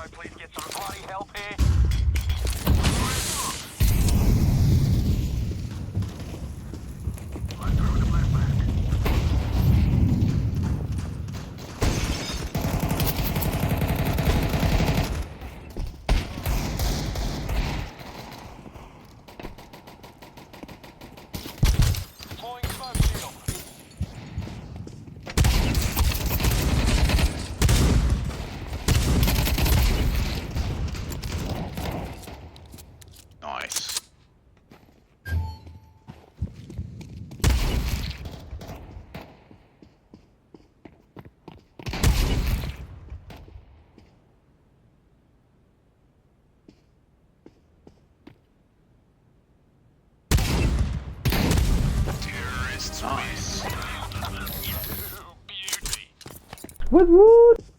please get some bloody help here? Deploying smoke shield. Nice. Terrorists. Nice. Beauty. Wood wood.